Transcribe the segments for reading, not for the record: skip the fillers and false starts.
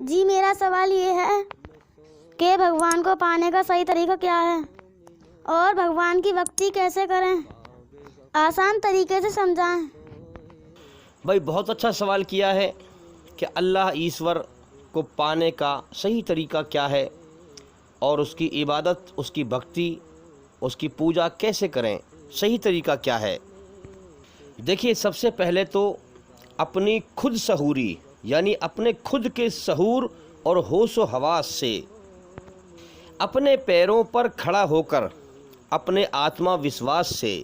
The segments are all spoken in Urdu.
جی میرا سوال یہ ہے کہ بھگوان کو پانے کا صحیح طریقہ کیا ہے اور بھگوان کی بھکتی کیسے کریں، آسان طریقے سے سمجھائیں۔ بھائی بہت اچھا سوال کیا ہے کہ اللہ ایشور کو پانے کا صحیح طریقہ کیا ہے اور اس کی عبادت، اس کی بھکتی، اس کی پوجا کیسے کریں، صحیح طریقہ کیا ہے۔ دیکھیے، سب سے پہلے تو اپنی خود سہوری یعنی اپنے خود کے سہور اور ہوش و حواس سے اپنے پیروں پر کھڑا ہو کر اپنے آتما وشواس سے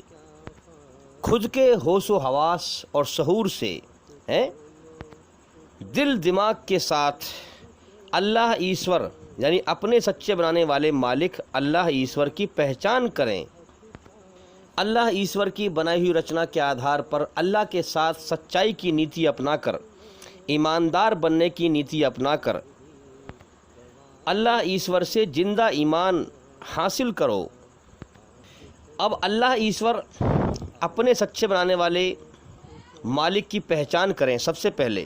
خود کے ہوش و حواس اور سہور سے دل دماغ کے ساتھ اللہ ایشور یعنی اپنے سچے بنانے والے مالک اللہ ایشور کی پہچان کریں۔ اللہ ایشور کی بنائی ہوئی رچنا کے آدھار پر اللہ کے ساتھ سچائی کی نیتی اپنا کر، ایماندار بننے کی نیتی اپنا کر اللہ ایشور سے زندہ ایمان حاصل کرو۔ اب اللہ ایشور اپنے سچے بنانے والے مالک کی پہچان کریں۔ سب سے پہلے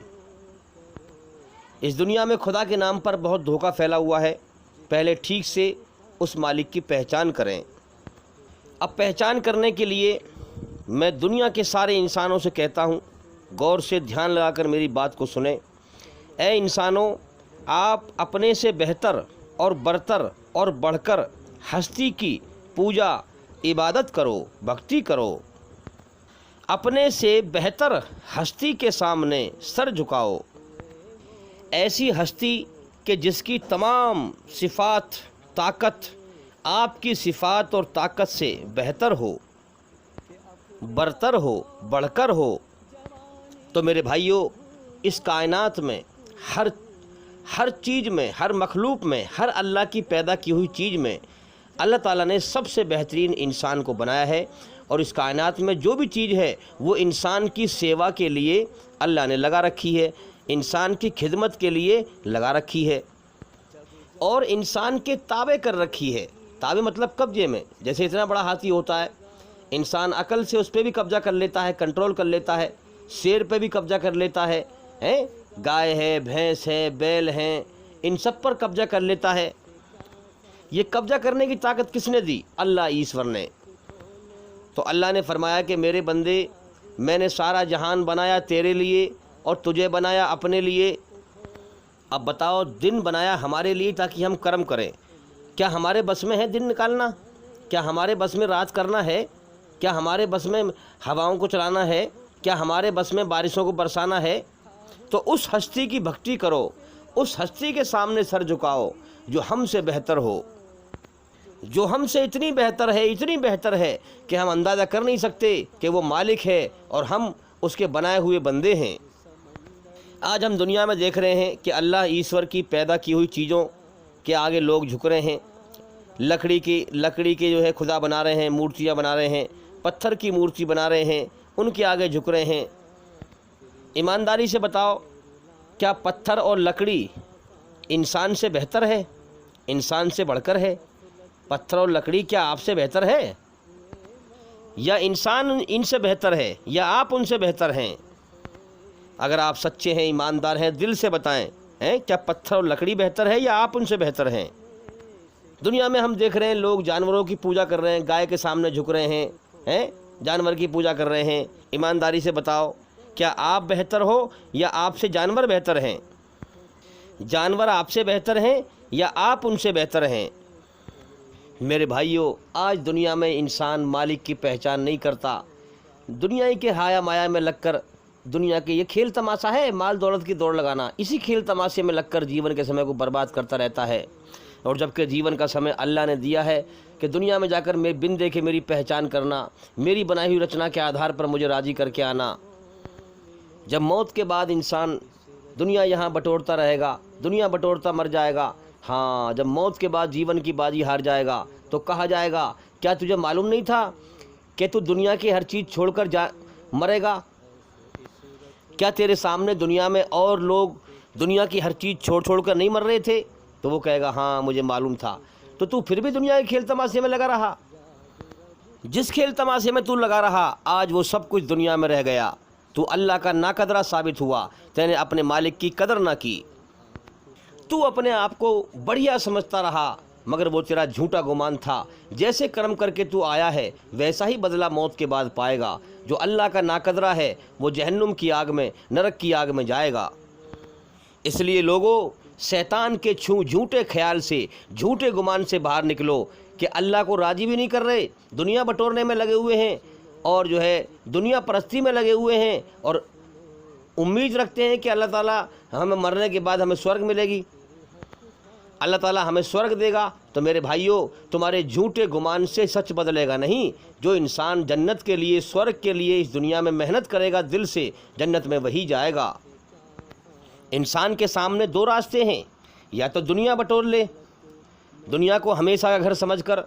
اس دنیا میں خدا کے نام پر بہت دھوکہ پھیلا ہوا ہے، پہلے ٹھیک سے اس مالک کی پہچان کریں۔ اب پہچان کرنے کے لیے میں دنیا کے سارے انسانوں سے کہتا ہوں، غور سے دھیان لگا کر میری بات کو سنیں۔ اے انسانوں، آپ اپنے سے بہتر اور برتر اور بڑھ کر ہستی کی پوجا عبادت کرو، بھکتی کرو۔ اپنے سے بہتر ہستی کے سامنے سر جھکاؤ، ایسی ہستی کہ جس کی تمام صفات، طاقت آپ کی صفات اور طاقت سے بہتر ہو، برتر ہو، بڑھ کر ہو۔ تو میرے بھائیوں، اس کائنات میں ہر چیز میں، ہر مخلوق میں، ہر اللہ کی پیدا کی ہوئی چیز میں اللہ تعالیٰ نے سب سے بہترین انسان کو بنایا ہے، اور اس کائنات میں جو بھی چیز ہے وہ انسان کی سیوا کے لیے اللہ نے لگا رکھی ہے، انسان کی خدمت کے لیے لگا رکھی ہے اور انسان کے تابع کر رکھی ہے۔ تابع مطلب قبضے میں، جیسے اتنا بڑا ہاتھی ہوتا ہے، انسان عقل سے اس پہ بھی قبضہ کر لیتا ہے، کنٹرول کر لیتا ہے، شیر پہ بھی قبضہ کر لیتا ہے، گائے ہے، بھینس ہے، بیل ہیں، ان سب پر قبضہ کر لیتا ہے۔ یہ قبضہ کرنے کی طاقت کس نے دی؟ اللہ ایشور نے۔ تو اللہ نے فرمایا کہ میرے بندے، میں نے سارا جہان بنایا تیرے لیے اور تجھے بنایا اپنے لیے۔ اب بتاؤ، دن بنایا ہمارے لیے تاکہ ہم کرم کریں۔ کیا ہمارے بس میں ہے دن نکالنا؟ کیا ہمارے بس میں رات کرنا ہے؟ کیا ہمارے بس میں ہواؤں کو چلانا ہے؟ کیا ہمارے بس میں بارشوں کو برسانا ہے؟ تو اس ہستی کی بھکتی کرو، اس ہستی کے سامنے سر جھکاؤ جو ہم سے بہتر ہو، جو ہم سے اتنی بہتر ہے کہ ہم اندازہ کر نہیں سکتے کہ وہ مالک ہے اور ہم اس کے بنائے ہوئے بندے ہیں۔ آج ہم دنیا میں دیکھ رہے ہیں کہ اللہ ایشور کی پیدا کی ہوئی چیزوں کے آگے لوگ جھک رہے ہیں۔ لکڑی کے جو ہے خدا بنا رہے ہیں، مورتیاں بنا رہے ہیں، پتھر کی مورتی بنا رہے ہیں، ان کے آگے جھک رہے ہیں۔ ایمانداری سے بتاؤ، کیا پتھر اور لکڑی انسان سے بہتر ہے؟ انسان سے بڑھ کر ہے؟ پتھر اور لکڑی کیا آپ سے بہتر ہے؟ یا انسان ان سے بہتر ہے، یا آپ ان سے بہتر ہیں؟ اگر آپ سچے ہیں، ایماندار ہیں، دل سے بتائیں، کیا پتھر اور لکڑی بہتر ہے یا آپ ان سے بہتر ہیں؟ دنیا میں ہم دیکھ رہے ہیں لوگ جانوروں کی پوجا کر رہے ہیں، گائے کے سامنے جھک رہے ہیں، جانور کی پوجا کر رہے ہیں۔ ایمانداری سے بتاؤ، کیا آپ بہتر ہو یا آپ سے جانور بہتر ہیں؟ جانور آپ سے بہتر ہیں یا آپ ان سے بہتر ہیں؟ میرے بھائیوں، آج دنیا میں انسان مالک کی پہچان نہیں کرتا، دنیا کے ہایا مایا میں لگ کر، دنیا کے یہ کھیل تماشا ہے، مال دولت کی دوڑ لگانا، اسی کھیل تماشے میں لگ کر جیون کے سمے کو برباد کرتا رہتا ہے۔ اور جبکہ جیون کا سمے اللہ نے دیا ہے کہ دنیا میں جا کر میں بن دیکھے میری پہچان کرنا، میری بنائی ہوئی رچنا کے آدھار پر مجھے راضی کر کے آنا۔ جب موت کے بعد انسان دنیا یہاں بٹورتا رہے گا، دنیا بٹورتا مر جائے گا، ہاں، جب موت کے بعد جیون کی بازی ہار جائے گا تو کہا جائے گا، کیا تجھے معلوم نہیں تھا کہ تو دنیا کی ہر چیز چھوڑ کر مرے گا؟ کیا تیرے سامنے دنیا میں اور لوگ دنیا کی ہر چیز چھوڑ کر نہیں مر رہے تھے؟ تو وہ کہے گا، ہاں مجھے معلوم تھا۔ تو پھر بھی دنیا کے کھیل تماشے میں لگا رہا۔ جس کھیل تماشے میں تو لگا رہا، آج وہ سب کچھ دنیا میں رہ گیا، تو اللہ کا ناقدرہ ثابت ہوا، تینے اپنے مالک کی قدر نہ کی۔ تو اپنے آپ کو بڑھیا سمجھتا رہا مگر وہ تیرا جھوٹا گمان تھا۔ جیسے کرم کر کے تو آیا ہے ویسا ہی بدلہ موت کے بعد پائے گا۔ جو اللہ کا ناقدرہ ہے وہ جہنم کی آگ میں، نرک کی آگ میں جائے گا۔ اس لیے لوگوں، شیطان کے جھوٹے خیال سے، جھوٹے گمان سے باہر نکلو کہ اللہ کو راضی بھی نہیں کر رہے، دنیا بٹورنے میں لگے ہوئے ہیں اور جو ہے دنیا پرستی میں لگے ہوئے ہیں، اور امید رکھتے ہیں کہ اللہ تعالیٰ ہمیں مرنے کے بعد ہمیں سورگ ملے گی، اللہ تعالیٰ ہمیں سورگ دے گا۔ تو میرے بھائیوں، تمہارے جھوٹے گمان سے سچ بدلے گا نہیں۔ جو انسان جنت کے لیے، سورگ کے لیے اس دنیا میں محنت کرے گا دل سے، جنت میں وہی جائے گا۔ انسان کے سامنے دو راستے ہیں، یا تو دنیا بٹور لے، دنیا کو ہمیشہ کا گھر سمجھ کر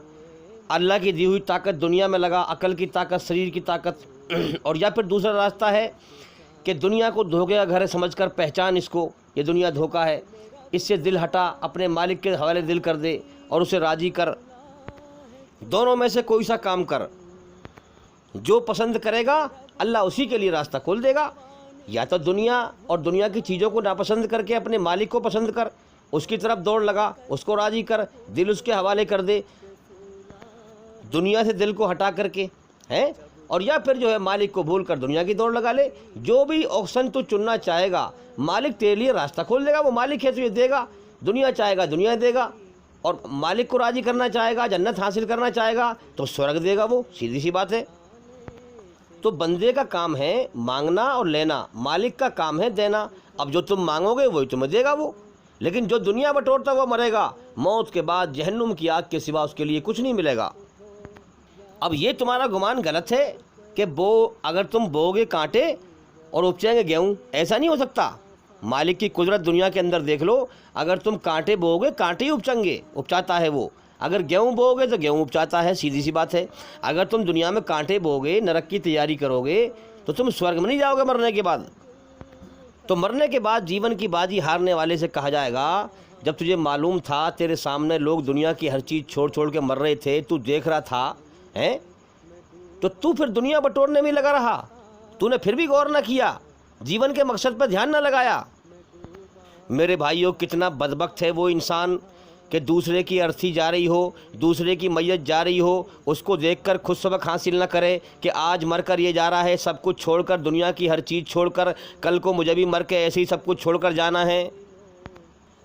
اللہ کی دی ہوئی طاقت دنیا میں لگا، عقل کی طاقت، شریر کی طاقت، اور یا پھر دوسرا راستہ ہے کہ دنیا کو دھوکے کا گھر سمجھ کر پہچان اس کو، یہ دنیا دھوکہ ہے، اس سے دل ہٹا، اپنے مالک کے حوالے دل کر دے اور اسے راضی کر۔ دونوں میں سے کوئی سا کام کر، جو پسند کرے گا اللہ اسی کے لیے راستہ کھول دے گا۔ یا تو دنیا اور دنیا کی چیزوں کو ناپسند کر کے اپنے مالک کو پسند کر، اس کی طرف دوڑ لگا، اس کو راضی کر، دل اس کے حوالے کر دے دنیا سے، دل کو ہٹا کر کے ہیں، اور یا پھر جو ہے مالک کو بھول کر دنیا کی دوڑ لگا لے۔ جو بھی آپشن تو چننا چاہے گا مالک تیرے لیے راستہ کھول دے گا، وہ مالک ہے تو یہ دے گا۔ دنیا چاہے گا دنیا دے گا، اور مالک کو راضی کرنا چاہے گا، جنت حاصل کرنا چاہے گا تو سورگ دے گا، وہ سیدھی سی بات ہے۔ تو بندے کا کام ہے مانگنا اور لینا، مالک کا کام ہے دینا۔ اب جو تم مانگو گے وہی تمہیں دے گا وہ، لیکن جو دنیا بٹورتا وہ مرے گا، موت کے بعد جہنم کی آگ کے سوا اس کے لیے کچھ نہیں ملے گا۔ اب یہ تمہارا گمان غلط ہے کہ اگر تم بوگے کانٹے اور اپجائیں گے گیہوں، ایسا نہیں ہو سکتا۔ مالک کی قدرت دنیا کے اندر دیکھ لو، اگر تم کانٹے بوگے کانٹے ہی اپچاتا ہے وہ، اگر گیہوں بوگے تو گیہوں اپچاتا ہے، سیدھی سی بات ہے۔ اگر تم دنیا میں کانٹے بوگے، نرک کی تیاری کرو گے تو تم سورگ میں نہیں جاؤ گے مرنے کے بعد۔ تو مرنے کے بعد جیون کی بازی ہارنے والے سے کہا جائے گا، جب تجھے معلوم تھا تیرے سامنے لوگ دنیا کی ہر چیز چھوڑ چھوڑ کے مر رہے تھے، تو دیکھ رہا تھا ہیں، تو پھر دنیا بٹورنے میں لگا رہا، تو نے پھر بھی غور نہ کیا، جیون کے مقصد پہ دھیان نہ لگایا۔ میرے بھائیوں، کتنا بدبخت ہے وہ انسان کہ دوسرے کی ارتھی جا رہی ہو، دوسرے کی میت جا رہی ہو، اس کو دیکھ کر خود سبق حاصل نہ کرے کہ آج مر کر یہ جا رہا ہے، سب کچھ چھوڑ کر، دنیا کی ہر چیز چھوڑ کر، کل کو مجھے بھی مر کے ایسے ہی سب کچھ چھوڑ کر جانا ہے۔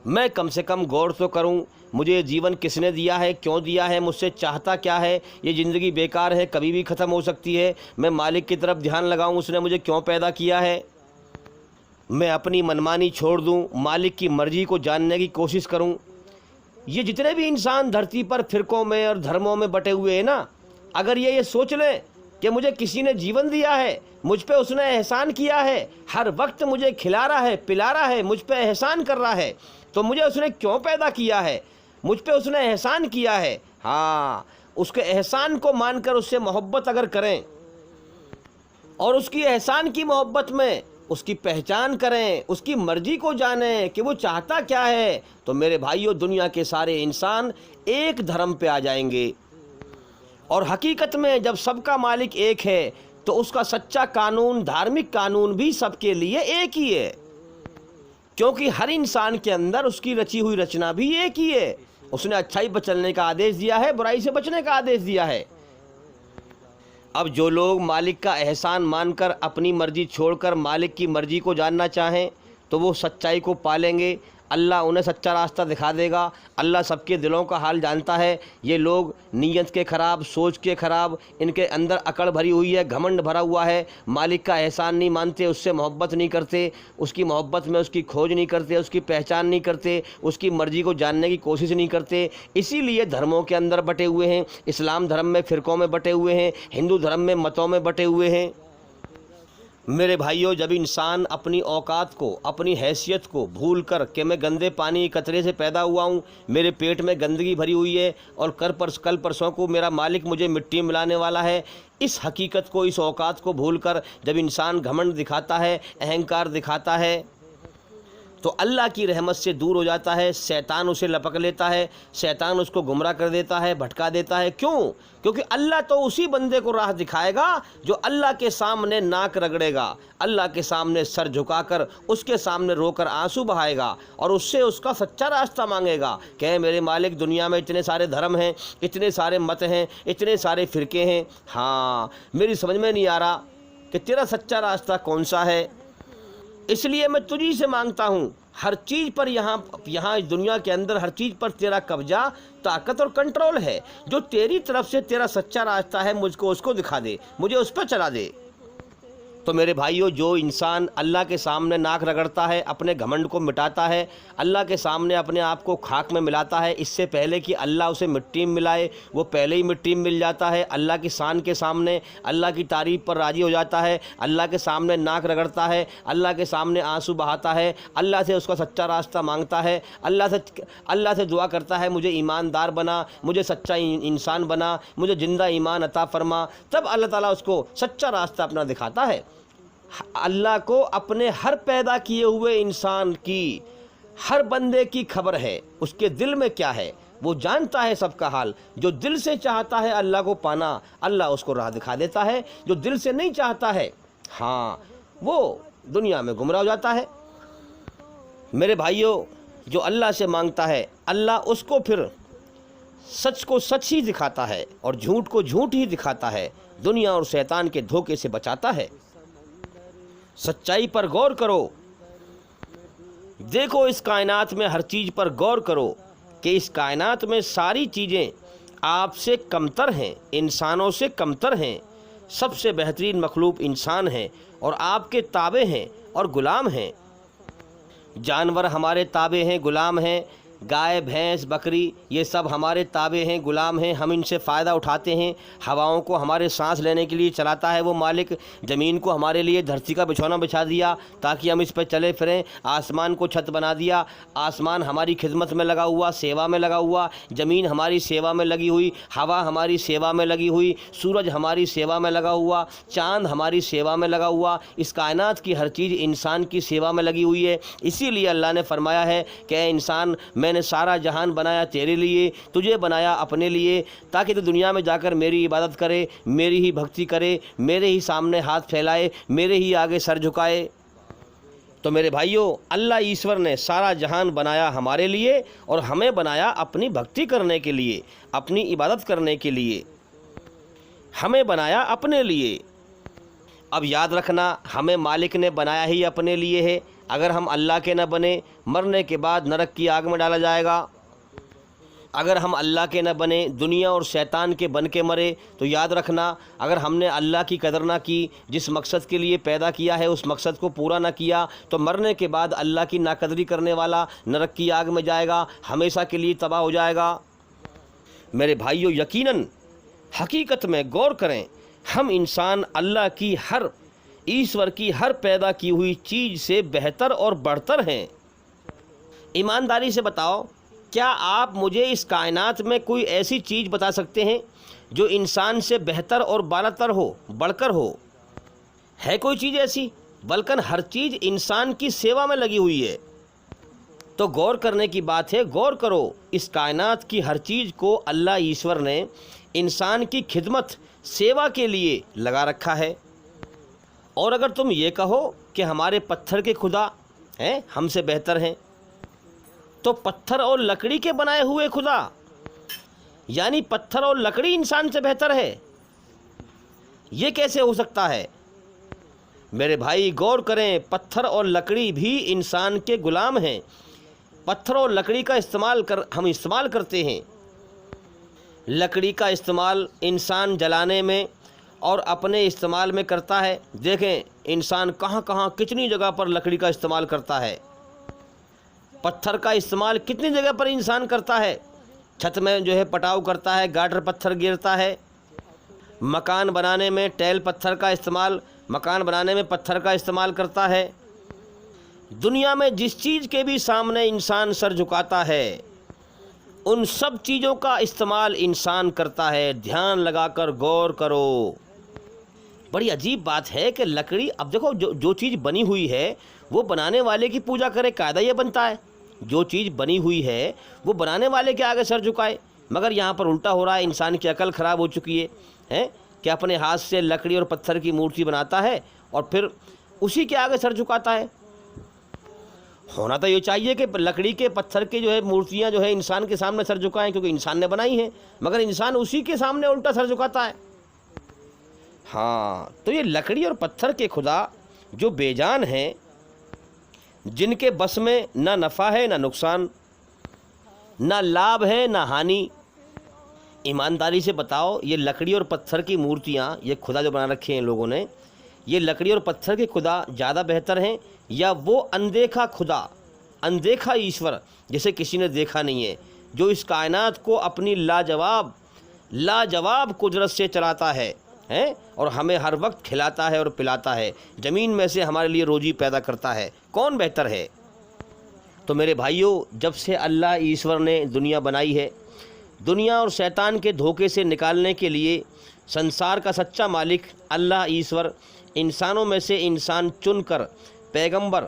میں کم سے کم غور تو کروں، مجھے یہ جیون کس نے دیا ہے، کیوں دیا ہے، مجھ سے چاہتا کیا ہے، یہ زندگی بیکار ہے، کبھی بھی ختم ہو سکتی ہے۔ میں مالک کی طرف دھیان لگاؤں، اس نے مجھے کیوں پیدا کیا ہے، میں اپنی منمانی چھوڑ دوں، مالک کی مرضی کو جاننے کی کوشش کروں۔ یہ جتنے بھی انسان دھرتی پر فرقوں میں اور دھرموں میں بٹے ہوئے ہیں نا، اگر یہ سوچ لیں کہ مجھے کسی نے جیون دیا ہے، مجھ پہ اس نے احسان کیا ہے، ہر وقت مجھے کھلا رہا ہے، پلا رہا ہے، مجھ پہ احسان کر رہا ہے، تو مجھے اس نے کیوں پیدا کیا ہے، مجھ پہ اس نے احسان کیا ہے۔ ہاں، اس کے احسان کو مان کر اس سے محبت اگر کریں اور اس کی احسان کی محبت میں اس کی پہچان کریں، اس کی مرضی کو جانیں کہ وہ چاہتا کیا ہے، تو میرے بھائیوں، دنیا کے سارے انسان ایک دھرم پہ آ جائیں گے۔ اور حقیقت میں جب سب کا مالک ایک ہے تو اس کا سچا قانون، دھارمک قانون بھی سب کے لیے ایک ہی ہے، کیونکہ ہر انسان کے اندر اس کی رچی ہوئی رچنا بھی ایک ہی ہے۔ اس نے اچھائی پر چلنے کا آدیش دیا ہے، برائی سے بچنے کا آدیش دیا ہے۔ اب جو لوگ مالک کا احسان مان کر اپنی مرضی چھوڑ کر مالک کی مرضی کو جاننا چاہیں تو وہ سچائی کو پالیں گے، اللہ انہیں سچا راستہ دکھا دے گا۔ اللہ سب کے دلوں کا حال جانتا ہے۔ یہ لوگ نیت کے خراب، سوچ کے خراب، ان کے اندر اکڑ بھری ہوئی ہے، گھمنڈ بھرا ہوا ہے، مالک کا احسان نہیں مانتے، اس سے محبت نہیں کرتے، اس کی محبت میں اس کی کھوج نہیں کرتے، اس کی پہچان نہیں کرتے، اس کی مرضی کو جاننے کی کوشش نہیں کرتے، اسی لیے دھرموں کے اندر بٹے ہوئے ہیں، اسلام دھرم میں فرقوں میں بٹے ہوئے ہیں، ہندو دھرم میں متوں میں بٹے ہوئے ہیں۔ میرے بھائیوں، جب انسان اپنی اوقات کو، اپنی حیثیت کو بھول کر کہ میں گندے پانی قطرے سے پیدا ہوا ہوں، میرے پیٹ میں گندگی بھری ہوئی ہے اور کل پرسوں کو میرا مالک مجھے مٹی ملانے والا ہے، اس حقیقت کو، اس اوقات کو بھول کر جب انسان گھمنڈ دکھاتا ہے، اہنکار دکھاتا ہے، تو اللہ کی رحمت سے دور ہو جاتا ہے، شیطان اسے لپک لیتا ہے، شیطان اس کو گمراہ کر دیتا ہے، بھٹکا دیتا ہے۔ کیوں؟ کیونکہ اللہ تو اسی بندے کو راہ دکھائے گا جو اللہ کے سامنے ناک رگڑے گا، اللہ کے سامنے سر جھکا کر، اس کے سامنے رو کر آنسو بہائے گا اور اس سے اس کا سچا راستہ مانگے گا کہ اے میرے مالک، دنیا میں اتنے سارے دھرم ہیں، اتنے سارے مت ہیں، اتنے سارے فرقے ہیں، ہاں میری سمجھ میں نہیں آ رہا کہ تیرا سچا راستہ کون سا ہے، اس لیے میں تجھی سے مانگتا ہوں۔ ہر چیز پر یہاں اس دنیا کے اندر ہر چیز پر تیرا قبضہ، طاقت اور کنٹرول ہے۔ جو تیری طرف سے تیرا سچا راستہ ہے مجھ کو اس کو دکھا دے، مجھے اس پہ چلا دے۔ تو میرے بھائیو، جو انسان اللہ کے سامنے ناک رگڑتا ہے، اپنے گھمنڈ کو مٹاتا ہے، اللہ کے سامنے اپنے آپ کو خاک میں ملاتا ہے، اس سے پہلے کہ اللہ اسے مٹی میں ملائے، وہ پہلے ہی مٹی میں مل جاتا ہے، اللہ کی شان کے سامنے اللہ کی تعریف پر راضی ہو جاتا ہے، اللہ کے سامنے ناک رگڑتا ہے، اللہ کے سامنے آنسو بہاتا ہے، اللہ سے اس کا سچا راستہ مانگتا ہے، اللہ سے دعا کرتا ہے مجھے ایماندار بنا، مجھے سچا انسان بنا، مجھے زندہ ایمان عطا فرما، تب اللہ تعالیٰ اس کو سچا راستہ اپنا دکھاتا ہے۔ اللہ کو اپنے ہر پیدا کیے ہوئے انسان کی، ہر بندے کی خبر ہے، اس کے دل میں کیا ہے وہ جانتا ہے سب کا حال۔ جو دل سے چاہتا ہے اللہ کو پانا، اللہ اس کو راہ دکھا دیتا ہے۔ جو دل سے نہیں چاہتا ہے، ہاں وہ دنیا میں گمراہ ہو جاتا ہے۔ میرے بھائیوں، جو اللہ سے مانگتا ہے، اللہ اس کو پھر سچ کو سچ ہی دکھاتا ہے اور جھوٹ کو جھوٹ ہی دکھاتا ہے، دنیا اور شیطان کے دھوکے سے بچاتا ہے۔ سچائی پر غور کرو، دیکھو اس کائنات میں ہر چیز پر غور کرو کہ اس کائنات میں ساری چیزیں آپ سے کمتر ہیں، انسانوں سے کمتر ہیں۔ سب سے بہترین مخلوق انسان ہیں اور آپ کے تابع ہیں اور غلام ہیں۔ جانور ہمارے تابع ہیں، غلام ہیں، گائے بھینس بکری یہ سب ہمارے تابع ہیں، غلام ہیں، ہم ان سے فائدہ اٹھاتے ہیں۔ ہواؤں کو ہمارے سانس لینے کے لیے چلاتا ہے وہ مالک، زمین کو ہمارے لیے دھرتی کا بچھونا بچھا دیا تاکہ ہم اس پہ چلے پھریں، آسمان کو چھت بنا دیا، آسمان ہماری خدمت میں لگا ہوا، سیوا میں لگا ہوا، زمین ہماری سیوا میں لگی ہوئی، ہوا ہماری سیوا میں لگی ہوئی، سورج ہماری سیوا میں لگا ہوا، چاند ہماری سیوا میں لگا ہوا، اس کائنات کی ہر چیز انسان کی سیوا میں لگی ہوئی ہے۔ اسی لیے اللہ نے فرمایا ہے کہ اے انسان، میں نے سارا جہان بنایا تیرے لیے، تجھے بنایا اپنے لیے، تاکہ تو دنیا میں جا کر میری عبادت کرے، میری ہی بھکتی کرے، میرے ہی سامنے ہاتھ پھیلائے، میرے ہی آگے سر جھکائے۔ تو میرے بھائیوں، اللہ ایشور نے سارا جہان بنایا ہمارے لیے اور ہمیں بنایا اپنی بھکتی کرنے کے لیے، اپنی عبادت کرنے کے لیے، ہمیں بنایا اپنے لیے۔ اب یاد رکھنا، ہمیں مالک نے بنایا ہی اپنے لیے ہے۔ اگر ہم اللہ کے نہ بنے، مرنے کے بعد نرک کی آگ میں ڈالا جائے گا۔ اگر ہم اللہ کے نہ بنے، دنیا اور شیطان کے بن کے مرے، تو یاد رکھنا، اگر ہم نے اللہ کی قدر نہ کی، جس مقصد کے لیے پیدا کیا ہے اس مقصد کو پورا نہ کیا، تو مرنے کے بعد اللہ کی ناقدری کرنے والا نرک کی آگ میں جائے گا، ہمیشہ کے لیے تباہ ہو جائے گا۔ میرے بھائیوں، یقیناً حقیقت میں غور کریں، ہم انسان اللہ کی ایشور کی ہر پیدا کی ہوئی چیز سے بہتر اور بڑھتر ہیں۔ ایمانداری سے بتاؤ، کیا آپ مجھے اس کائنات میں کوئی ایسی چیز بتا سکتے ہیں جو انسان سے بہتر اور بالاتر ہو، بڑھ کر ہو؟ ہے کوئی چیز ایسی؟ بلکہ ہر چیز انسان کی سیوا میں لگی ہوئی ہے۔ تو غور کرنے کی بات ہے، غور کرو، اس کائنات کی ہر چیز کو اللہ ایشور نے انسان کی خدمت، سیوا کے لیے لگا رکھا ہے۔ اور اگر تم یہ کہو کہ ہمارے پتھر کے خدا ہیں، ہم سے بہتر ہیں، تو پتھر اور لکڑی کے بنائے ہوئے خدا، یعنی پتھر اور لکڑی انسان سے بہتر ہے، یہ کیسے ہو سکتا ہے؟ میرے بھائی غور کریں، پتھر اور لکڑی بھی انسان کے غلام ہیں۔ پتھر اور لکڑی کا ہم استعمال کرتے ہیں۔ لکڑی کا استعمال انسان جلانے میں اور اپنے استعمال میں کرتا ہے۔ دیکھیں انسان کہاں کہاں کتنی جگہ پر لکڑی کا استعمال کرتا ہے۔ پتھر کا استعمال کتنی جگہ پر انسان کرتا ہے، چھت میں پٹاؤ کرتا ہے، گاٹر پتھر گرتا ہے۔ مکان بنانے میں ٹیل پتھر کا استعمال، مکان بنانے میں پتھر کا استعمال کرتا ہے۔ دنیا میں جس چیز کے بھی سامنے انسان سر جھکاتا ہے، ان سب چیزوں کا استعمال انسان کرتا ہے۔ دھیان لگا کر غور کرو، بڑی عجیب بات ہے کہ لکڑی، اب دیکھو جو چیز بنی ہوئی ہے وہ بنانے والے کی پوجا کرے، قاعدہ یہ بنتا ہے جو چیز بنی ہوئی ہے وہ بنانے والے کے آگے سر جھکائے، مگر یہاں پر الٹا ہو رہا ہے، انسان کی عقل خراب ہو چکی ہے کہ اپنے ہاتھ سے لکڑی اور پتھر کی مورتی بناتا ہے اور پھر اسی کے آگے سر جھکاتا ہے۔ ہونا تو یہ چاہیے کہ لکڑی کے پتھر کے جو ہے مورتیاں جو ہے انسان کے سامنے سر جھکائیں، کیونکہ انسان نے بنائی ہیں، مگر انسان اسی کے سامنے الٹا سر جھکاتا ہے۔ ہاں، تو یہ لکڑی اور پتھر کے خدا جو بے جان ہیں، جن کے بس میں نہ نفع ہے نہ نقصان، نہ لابھ ہے نہ ہانی، ایمانداری سے بتاؤ یہ لکڑی اور پتھر کی مورتیاں، یہ خدا جو بنا رکھے ہیں لوگوں نے، یہ لکڑی اور پتھر کے خدا زیادہ بہتر ہیں یا وہ اندیکھا خدا، اندیکھا ایشور جسے کسی نے دیکھا نہیں ہے، جو اس کائنات کو اپنی لاجواب قدرت سے چلاتا ہے اور ہمیں ہر وقت کھلاتا ہے اور پلاتا ہے، زمین میں سے ہمارے لیے روزی پیدا کرتا ہے؟ کون بہتر ہے؟ تو میرے بھائیوں، جب سے اللہ ایشور نے دنیا بنائی ہے، دنیا اور شیطان کے دھوکے سے نکالنے کے لیے سنسار کا سچا مالک اللہ ایشور انسانوں میں سے انسان چن کر پیغمبر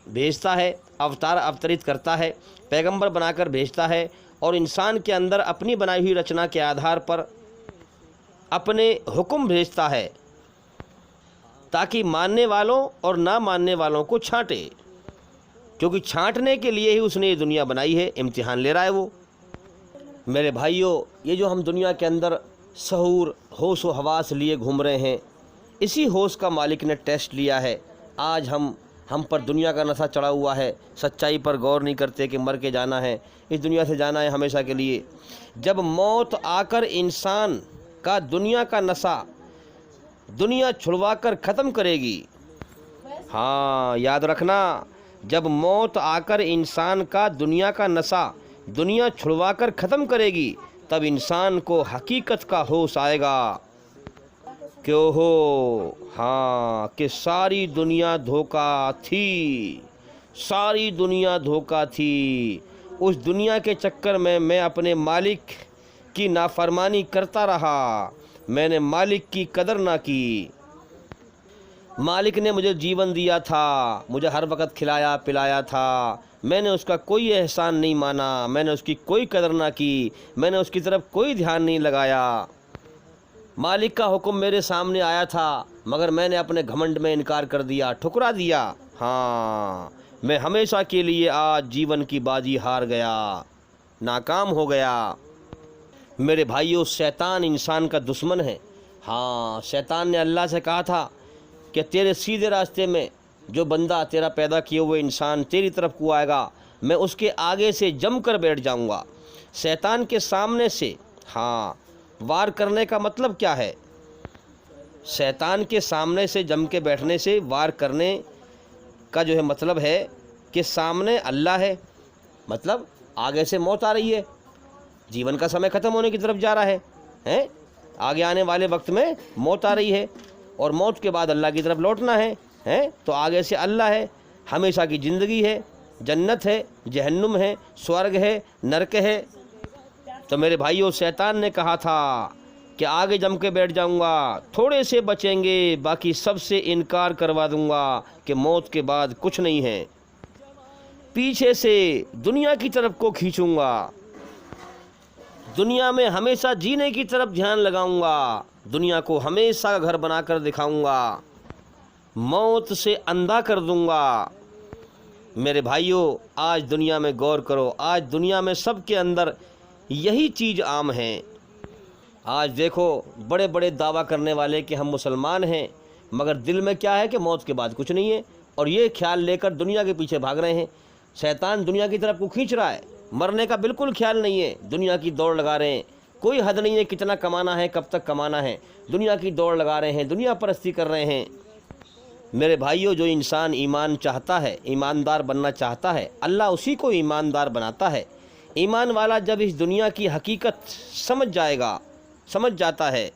بھیجتا ہے، اوتار اوترت کرتا ہے، پیغمبر بنا کر بھیجتا ہے، اور انسان کے اندر اپنی بنائی ہوئی رچنا کے آدھار پر اپنے حکم بھیجتا ہے تاکہ ماننے والوں اور نہ ماننے والوں کو چھانٹے، کیونکہ چھانٹنے کے لیے ہی اس نے یہ دنیا بنائی ہے، امتحان لے رہا ہے وہ۔ میرے بھائیوں، یہ جو ہم دنیا کے اندر شعور، ہوش و حواس لیے گھوم رہے ہیں، اسی ہوش کا مالک نے ٹیسٹ لیا ہے۔ آج ہم پر دنیا کا نشہ چڑھا ہوا ہے، سچائی پر غور نہیں کرتے کہ مر کے جانا ہے، اس دنیا سے جانا ہے ہمیشہ کے لیے۔ جب موت آ کر انسان کا دنیا کا نشہ دنیا چھڑوا کر ختم کرے گی، ہاں یاد رکھنا، جب موت آ کر انسان کا دنیا کا نشہ دنیا چھڑوا کر ختم کرے گی، تب انسان کو حقیقت کا ہوش آئے گا کہ ساری دنیا دھوکہ تھی، ساری دنیا دھوکہ تھی۔ اس دنیا کے چکر میں میں اپنے مالک کی نافرمانی کرتا رہا، میں نے مالک کی قدر نہ کی۔ مالک نے مجھے جیون دیا تھا، مجھے ہر وقت کھلایا پلایا تھا، میں نے اس کا کوئی احسان نہیں مانا، میں نے اس کی کوئی قدر نہ کی، میں نے اس کی طرف کوئی دھیان نہیں لگایا۔ مالک کا حکم میرے سامنے آیا تھا، مگر میں نے اپنے گھمنڈ میں انکار کر دیا، ٹھکرا دیا۔ ہاں، میں ہمیشہ کے لیے آج جیون کی بازی ہار گیا، ناکام ہو گیا۔ میرے بھائیوں، شیطان انسان کا دشمن ہے۔ ہاں، شیطان نے اللہ سے کہا تھا کہ تیرے سیدھے راستے میں جو بندہ تیرا پیدا کیے ہوئے انسان تیری طرف کو آئے گا، میں اس کے آگے سے جم کر بیٹھ جاؤں گا۔ شیطان کے سامنے سے وار کرنے کا مطلب کیا ہے؟ شیطان کے سامنے سے جم کے بیٹھنے سے وار کرنے کا جو ہے مطلب ہے کہ سامنے اللہ ہے، مطلب آگے سے موت آ رہی ہے، جیون کا سمے ختم ہونے کی طرف جا رہا ہے، آگے آنے والے وقت میں موت آ رہی ہے، اور موت کے بعد اللہ کی طرف لوٹنا ہے، تو آگے سے اللہ ہے، ہمیشہ کی زندگی ہے، جنت ہے، جہنم ہے، سورگ ہے، نرک ہے۔ تو میرے بھائیوں، شیطان نے کہا تھا کہ آگے جم کے بیٹھ جاؤں گا، تھوڑے سے بچیں گے، باقی سب سے انکار کروا دوں گا کہ موت کے بعد کچھ نہیں ہے، پیچھے سے دنیا کی طرف کو کھینچوں گا، دنیا میں ہمیشہ جینے کی طرف دھیان لگاؤں گا، دنیا کو ہمیشہ کا گھر بنا کر دکھاؤں گا، موت سے اندھا کر دوں گا۔ میرے بھائیوں، آج دنیا میں غور کرو، آج دنیا میں سب کے اندر یہی چیز عام ہے۔ آج دیکھو، بڑے بڑے دعویٰ کرنے والے کہ ہم مسلمان ہیں، مگر دل میں کیا ہے کہ موت کے بعد کچھ نہیں ہے، اور یہ خیال لے کر دنیا کے پیچھے بھاگ رہے ہیں۔ شیطان دنیا کی طرف کو کھینچ رہا ہے، مرنے کا بالکل خیال نہیں ہے، دنیا کی دوڑ لگا رہے ہیں، کوئی حد نہیں ہے کتنا کمانا ہے، کب تک کمانا ہے، دنیا کی دوڑ لگا رہے ہیں، دنیا پرستی کر رہے ہیں۔ میرے بھائیوں، جو انسان ایمان چاہتا ہے، ایماندار بننا چاہتا ہے، اللہ اسی کو ایماندار بناتا ہے۔ ایمان والا جب اس دنیا کی حقیقت سمجھ جاتا ہے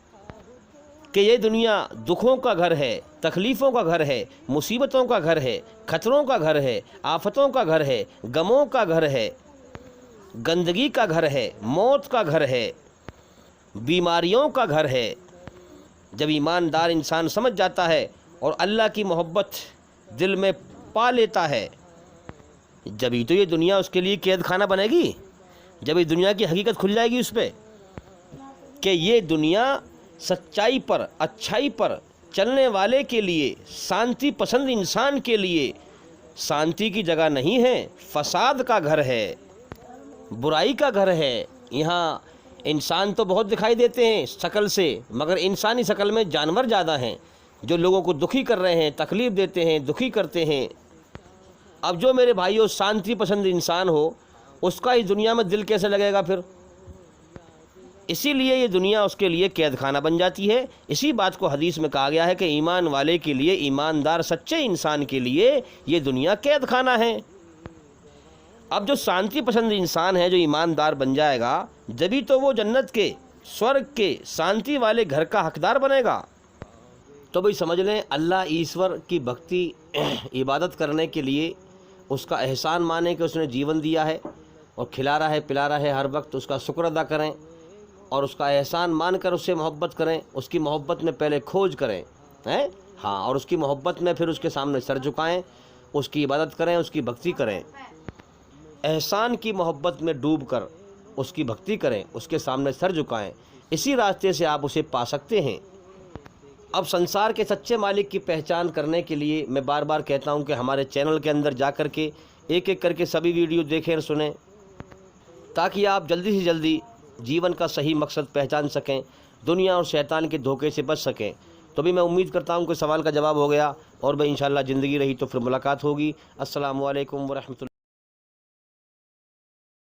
کہ یہ دنیا دکھوں کا گھر ہے، تکلیفوں کا گھر ہے، مصیبتوں کا گھر ہے، خطروں کا گھر ہے، آفتوں کا گھر ہے، غموں کا گھر ہے، گندگی کا گھر ہے، موت کا گھر ہے، بیماریوں کا گھر ہے، جب ایماندار انسان سمجھ جاتا ہے اور اللہ کی محبت دل میں پا لیتا ہے، جبھی تو یہ دنیا اس کے لیے قید خانہ بنے گی، جب یہ دنیا کی حقیقت کھل جائے گی اس پہ کہ یہ دنیا سچائی پر، اچھائی پر چلنے والے کے لیے، شانتی پسند انسان کے لیے شانتی کی جگہ نہیں ہے، فساد کا گھر ہے، برائی کا گھر ہے۔ یہاں انسان تو بہت دکھائی دیتے ہیں شکل سے، مگر انسانی شکل میں جانور زیادہ ہیں جو لوگوں کو دکھی کر رہے ہیں، تکلیف دیتے ہیں، دکھی کرتے ہیں۔ اب جو میرے بھائیوں شانتی پسند انسان ہو، اس کا اس دنیا میں دل کیسے لگے گا پھر؟ اسی لیے یہ دنیا اس کے لیے قید خانہ بن جاتی ہے۔ اسی بات کو حدیث میں کہا گیا ہے کہ ایمان والے کے لیے، ایماندار سچے انسان کے لیے یہ دنیا قید خانہ ہے۔ اب جو شانتی پسند انسان ہے، جو ایماندار بن جائے گا، جبھی تو وہ جنت کے، سورگ کے، شانتی والے گھر کا حقدار بنے گا۔ تو بھئی سمجھ لیں، اللہ ایشور کی بھکتی، عبادت کرنے کے لیے اس کا احسان مانیں کہ اس نے جیون دیا ہے اور کھلا رہا ہے، پلا رہا ہے، ہر وقت اس کا شکر ادا کریں اور اس کا احسان مان کر اس سے محبت کریں، اس کی محبت میں پہلے کھوج کریں، ہاں، اور اس کی محبت میں پھر اس کے سامنے سر جھکائیں، اس کی عبادت کریں، اس کی بھکتی کریں، احسان کی محبت میں ڈوب کر اس کی بھکتی کریں، اس کے سامنے سر جھکائیں۔ اسی راستے سے آپ اسے پا سکتے ہیں۔ اب سنسار کے سچے مالک کی پہچان کرنے کے لیے میں بار بار کہتا ہوں کہ ہمارے چینل کے اندر جا کر کے ایک ایک کر کے سبھی ویڈیو دیکھیں اور سنیں، تاکہ آپ جلدی سے جلدی جیون کا صحیح مقصد پہچان سکیں، دنیا اور شیطان کے دھوکے سے بچ سکیں۔ تو بھی میں امید کرتا ہوں کہ سوال کا جواب ہو گیا، اور انشاءاللہ زندگی رہی تو پھر ملاقات ہوگی۔ السلام علیکم ورحمۃ اللہ۔